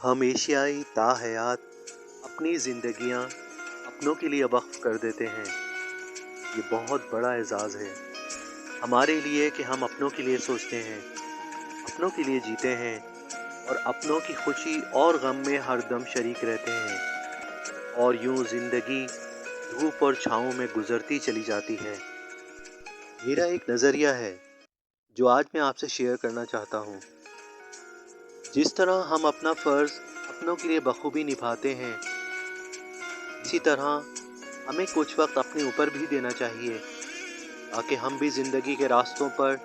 हम एशियाई ताहयात अपनी ज़िंदगियां अपनों के लिए वक्फ कर देते हैं। ये बहुत बड़ा एजाज़ है हमारे लिए कि हम अपनों के लिए सोचते हैं, अपनों के लिए जीते हैं और अपनों की खुशी और गम में हर दम शरीक रहते हैं। और यूं ज़िंदगी धूप और छाँव में गुजरती चली जाती है। मेरा एक नज़रिया है जो आज मैं आपसे शेयर करना चाहता हूँ। जिस तरह हम अपना फ़र्ज़ अपनों के लिए बखूबी निभाते हैं, इसी तरह हमें कुछ वक्त अपने ऊपर भी देना चाहिए ताकि हम भी ज़िंदगी के रास्तों पर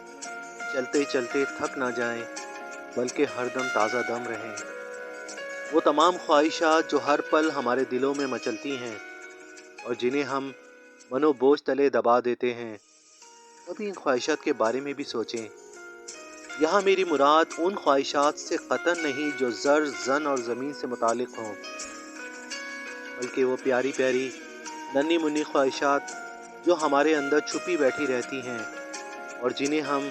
चलते चलते थक ना जाएं, बल्कि हरदम ताज़ा दम रहें। वो तमाम ख्वाहिशात जो हर पल हमारे दिलों में मचलती हैं और जिन्हें हम मनोबोझ तले दबा देते हैं, कभी इन ख्वाहिशात के बारे में भी सोचें। यहाँ मेरी मुराद उन ख्वाहिशात से क़तन नहीं जो ज़र ज़न और ज़मीन से मुतालिक हों, बल्कि वो प्यारी प्यारी नन्ही मुन्नी ख्वाहिशात जो हमारे अंदर छुपी बैठी रहती हैं और जिन्हें हम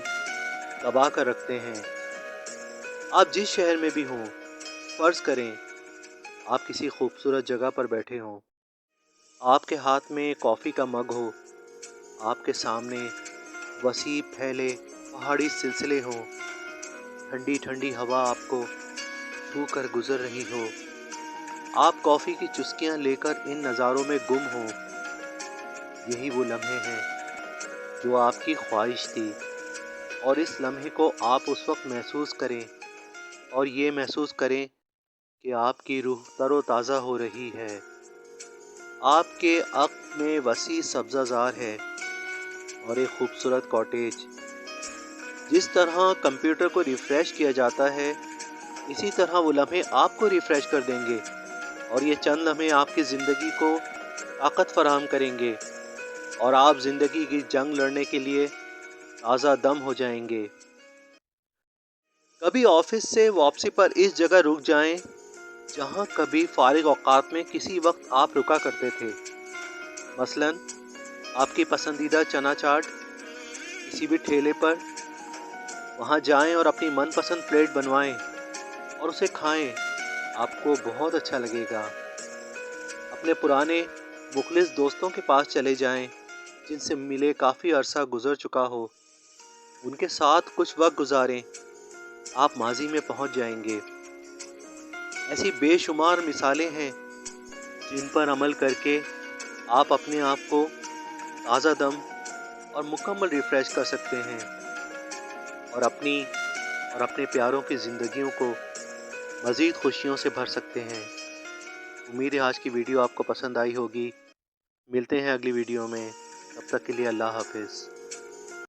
दबा कर रखते हैं। आप जिस शहर में भी हों, फ़र्ज़ करें आप किसी खूबसूरत जगह पर बैठे हों, आपके हाथ में कॉफ़ी का मग हो, आपके सामने वसी फैले पहाड़ी सिलसिले हों, ठंडी ठंडी हवा आपको छू कर गुज़र रही हो, आप कॉफ़ी की चुस्कियां लेकर इन नज़ारों में गुम हो। यही वो लम्हे हैं जो आपकी ख्वाहिश थी और इस लम्हे को आप उस वक्त महसूस करें और ये महसूस करें कि आपकी रूह तरोताज़ा हो रही है। आपके अक़्ल में वसी सब्ज़ाज़ार है और एक खूबसूरत कॉटेज। जिस तरह कंप्यूटर को रिफ़्रेश किया जाता है, इसी तरह वो लम्हे आपको रिफ़्रेश कर देंगे और ये चंद लम्हे आपकी ज़िंदगी को ताकत फराहम करेंगे और आप ज़िंदगी की जंग लड़ने के लिए ताज़ा दम हो जाएंगे। कभी ऑफिस से वापसी पर इस जगह रुक जाएं जहां कभी फारिग औकात में किसी वक्त आप रुका करते थे। मसलन आपकी पसंदीदा चना चाट किसी भी ठेले पर, वहां जाएं और अपनी मनपसंद प्लेट बनवाएं और उसे खाएं। आपको बहुत अच्छा लगेगा। अपने पुराने मुखलिस दोस्तों के पास चले जाएं जिनसे मिले काफ़ी अरसा गुजर चुका हो, उनके साथ कुछ वक्त गुजारें। आप माजी में पहुंच जाएंगे। ऐसी बेशुमार मिसालें हैं जिन पर अमल करके आप अपने आप को ताज़ा दम और मुकम्मल रिफ़्रेश कर सकते हैं और अपनी और अपने प्यारों की ज़िंदगियों को मज़ीद खुशियों से भर सकते हैं। उम्मीद है आज की वीडियो आपको पसंद आई होगी। मिलते हैं अगली वीडियो में, तब तक के लिए अल्लाह हाफ़िज़।